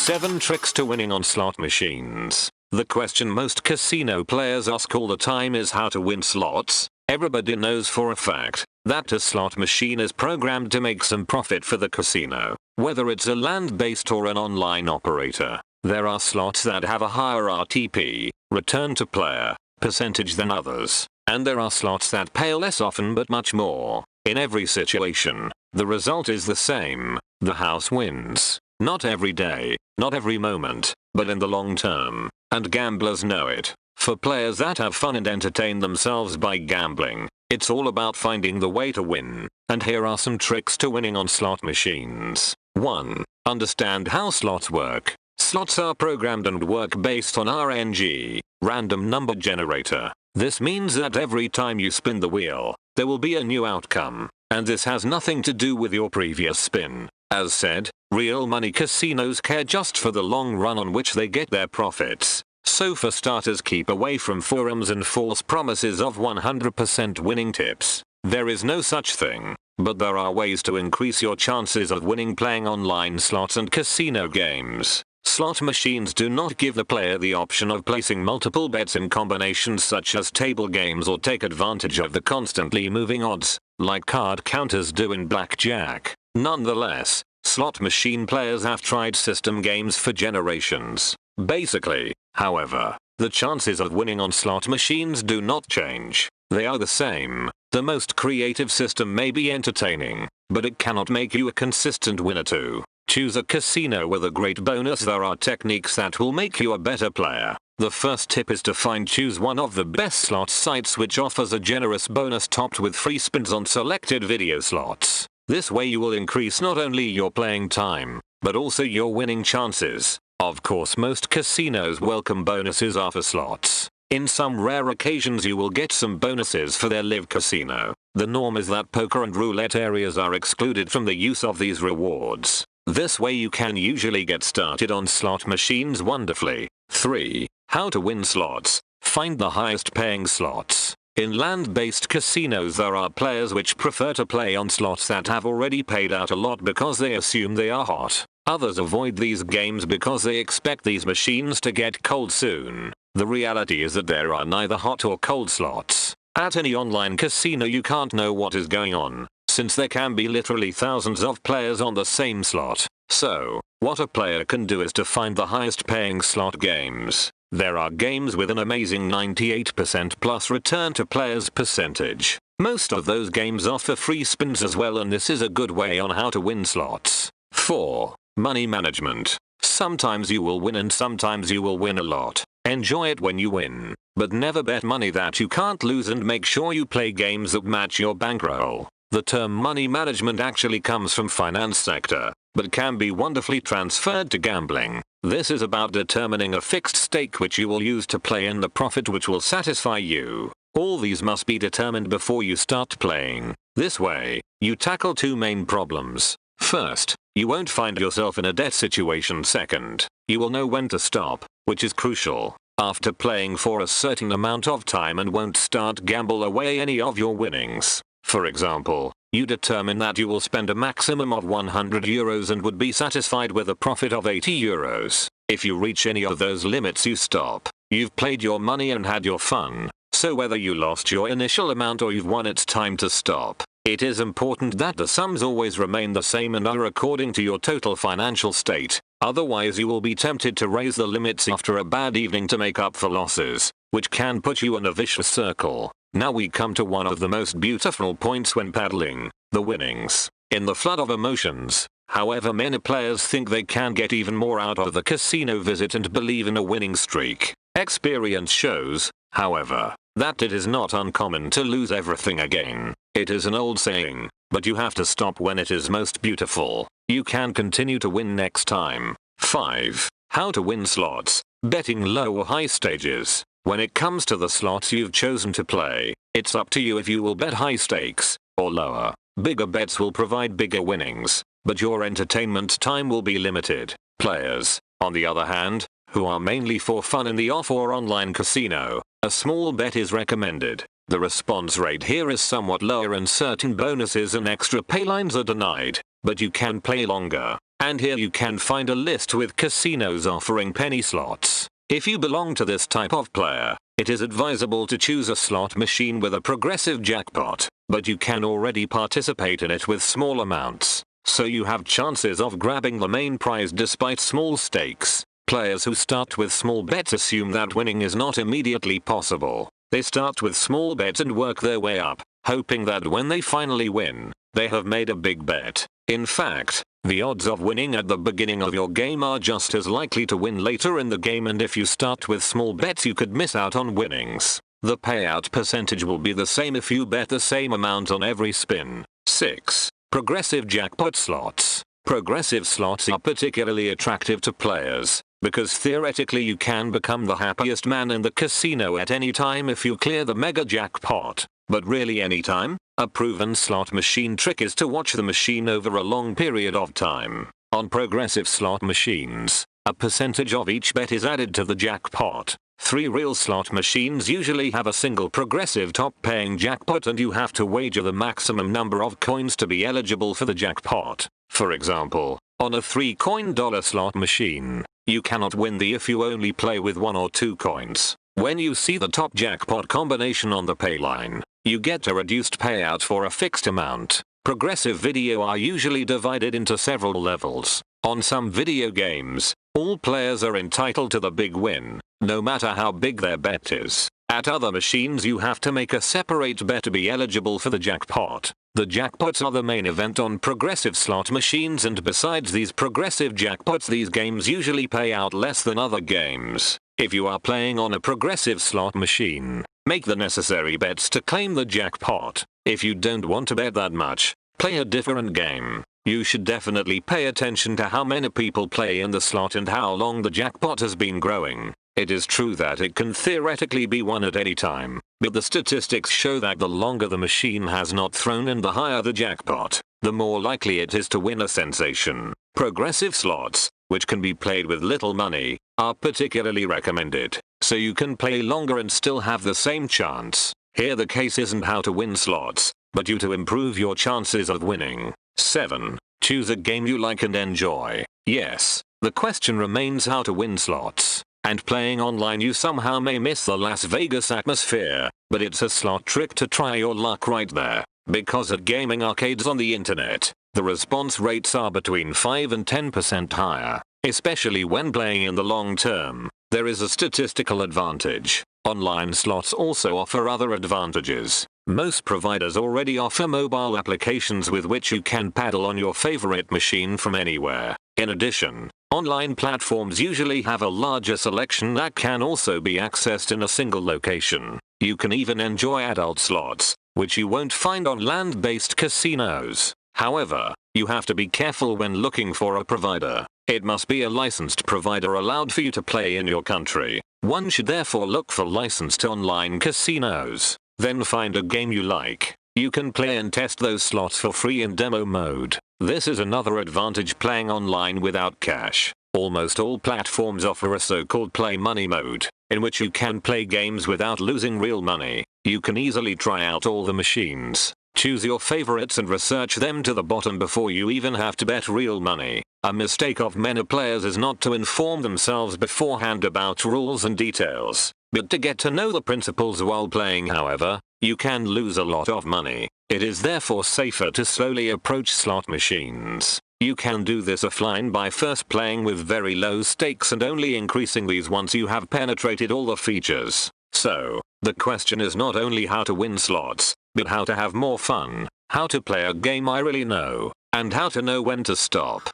7 tricks to winning on slot machines. The question most casino players ask all the time is how to win slots. Everybody knows for a fact that a slot machine is programmed to make some profit for the casino, whether it's a land-based or an online operator. There are slots that have a higher RTP, return to player, percentage than others, and there are slots that pay less often but much more. In every situation, the result is the same. The house wins. Not every day, not every moment, but in the long term, and gamblers know it. For players that have fun and entertain themselves by gambling, it's all about finding the way to win, and here are some tricks to winning on slot machines. 1. Understand how slots work. Slots are programmed and work based on RNG, random number generator. This means that every time you spin the wheel, there will be a new outcome, and this has nothing to do with your previous spin. As said, real money casinos care just for the long run on which they get their profits. So for starters, keep away from forums and false promises of 100% winning tips. There is no such thing, but there are ways to increase your chances of winning playing online slots and casino games. Slot machines do not give the player the option of placing multiple bets in combinations such as table games or take advantage of the constantly moving odds, like card counters do in blackjack. Nonetheless, slot machine players have tried system games for generations. Basically, however, the chances of winning on slot machines do not change. They are the same. The most creative system may be entertaining, but it cannot make you a consistent winner too. Choose a casino with a great bonus. There are techniques that will make you a better player. The first tip is to choose one of the best slot sites which offers a generous bonus topped with free spins on selected video slots. This way you will increase not only your playing time, but also your winning chances. Of course, most casinos welcome bonuses after slots. In some rare occasions you will get some bonuses for their live casino. The norm is that poker and roulette areas are excluded from the use of these rewards. This way you can usually get started on slot machines wonderfully. 3. How to win slots. Find the highest paying slots. In land-based casinos there are players which prefer to play on slots that have already paid out a lot because they assume they are hot. Others avoid these games because they expect these machines to get cold soon. The reality is that there are neither hot or cold slots. At any online casino you can't know what is going on, since there can be literally thousands of players on the same slot. So, what a player can do is to find the highest paying slot games. There are games with an amazing 98% plus return to players percentage. Most of those games offer free spins as well, and this is a good way on how to win slots. 4. Money management. Sometimes you will win and sometimes you will win a lot. Enjoy it when you win, but never bet money that you can't lose, and make sure you play games that match your bankroll. The term money management actually comes from finance sector, but can be wonderfully transferred to gambling. This is about determining a fixed stake which you will use to play in the profit which will satisfy you. All these must be determined before you start playing. This way, you tackle 2 main problems. First, you won't find yourself in a debt situation. Second, you will know when to stop, which is crucial, after playing for a certain amount of time, and won't start gamble away any of your winnings. For example, you determine that you will spend a maximum of €100 and would be satisfied with a profit of €80. If you reach any of those limits you stop. You've played your money and had your fun, so whether you lost your initial amount or you've won, it's time to stop. It is important that the sums always remain the same and are according to your total financial state, otherwise you will be tempted to raise the limits after a bad evening to make up for losses, which can put you in a vicious circle. Now we come to one of the most beautiful points when paddling, the winnings. In the flood of emotions, however, many players think they can get even more out of the casino visit and believe in a winning streak. Experience shows, however, that it is not uncommon to lose everything again. It is an old saying, but you have to stop when it is most beautiful. You can continue to win next time. 5. How to win slots. Betting low or high stages. When it comes to the slots you've chosen to play, it's up to you if you will bet high stakes or lower. Bigger bets will provide bigger winnings, but your entertainment time will be limited. Players, on the other hand, who are mainly for fun in the off or online casino, a small bet is recommended. The response rate here is somewhat lower and certain bonuses and extra paylines are denied, but you can play longer. and here you can find a list with casinos offering penny slots. If you belong to this type of player, it is advisable to choose a slot machine with a progressive jackpot, but you can already participate in it with small amounts, so you have chances of grabbing the main prize despite small stakes. Players who start with small bets assume that winning is not immediately possible. They start with small bets and work their way up, hoping that when they finally win, they have made a big bet. In fact, the odds of winning at the beginning of your game are just as likely to win later in the game, and if you start with small bets you could miss out on winnings. The payout percentage will be the same if you bet the same amount on every spin. 6. Progressive jackpot slots. Progressive slots are particularly attractive to players, because theoretically you can become the happiest man in the casino at any time if you clear the mega jackpot. But really any time? A proven slot machine trick is to watch the machine over a long period of time. On progressive slot machines, a percentage of each bet is added to the jackpot. 3 real slot machines usually have a single progressive top-paying jackpot, and you have to wager the maximum number of coins to be eligible for the jackpot. For example, on a 3-coin dollar slot machine, you cannot win if you only play with 1 or 2 coins. When you see the top jackpot combination on the pay line, you get a reduced payout for a fixed amount. Progressive video are usually divided into several levels. On some video games, all players are entitled to the big win, no matter how big their bet is. At other machines you have to make a separate bet to be eligible for the jackpot. The jackpots are the main event on progressive slot machines, and besides these progressive jackpots, these games usually pay out less than other games. If you are playing on a progressive slot machine, make the necessary bets to claim the jackpot. If you don't want to bet that much, play a different game. You should definitely pay attention to how many people play in the slot and how long the jackpot has been growing. It is true that it can theoretically be won at any time, but the statistics show that the longer the machine has not thrown and the higher the jackpot, the more likely it is to win a sensation. Progressive slots, which can be played with little money, are particularly recommended, so you can play longer and still have the same chance. Here the case isn't how to win slots, but you to improve your chances of winning. 7. Choose a game you like and enjoy. Yes, the question remains how to win slots. And playing online you somehow may miss the Las Vegas atmosphere, but it's a slot trick to try your luck right there. Because at gaming arcades on the internet, the response rates are between 5 and 10% higher. Especially when playing in the long term, there is a statistical advantage. Online slots also offer other advantages. Most providers already offer mobile applications with which you can paddle on your favorite machine from anywhere. In addition, online platforms usually have a larger selection that can also be accessed in a single location. You can even enjoy adult slots, which you won't find on land-based casinos. However, you have to be careful when looking for a provider. It must be a licensed provider allowed for you to play in your country. One should therefore look for licensed online casinos. Then find a game you like. You can play and test those slots for free in demo mode. This is another advantage playing online without cash. Almost all platforms offer a so-called play money mode, in which you can play games without losing real money. You can easily try out all the machines, choose your favorites and research them to the bottom before you even have to bet real money. A mistake of many players is not to inform themselves beforehand about rules and details, but to get to know the principles while playing. However, you can lose a lot of money. It is therefore safer to slowly approach slot machines. You can do this offline by first playing with very low stakes and only increasing these once you have penetrated all the features. So, the question is not only how to win slots, but how to have more fun, how to play a game I really know, and how to know when to stop.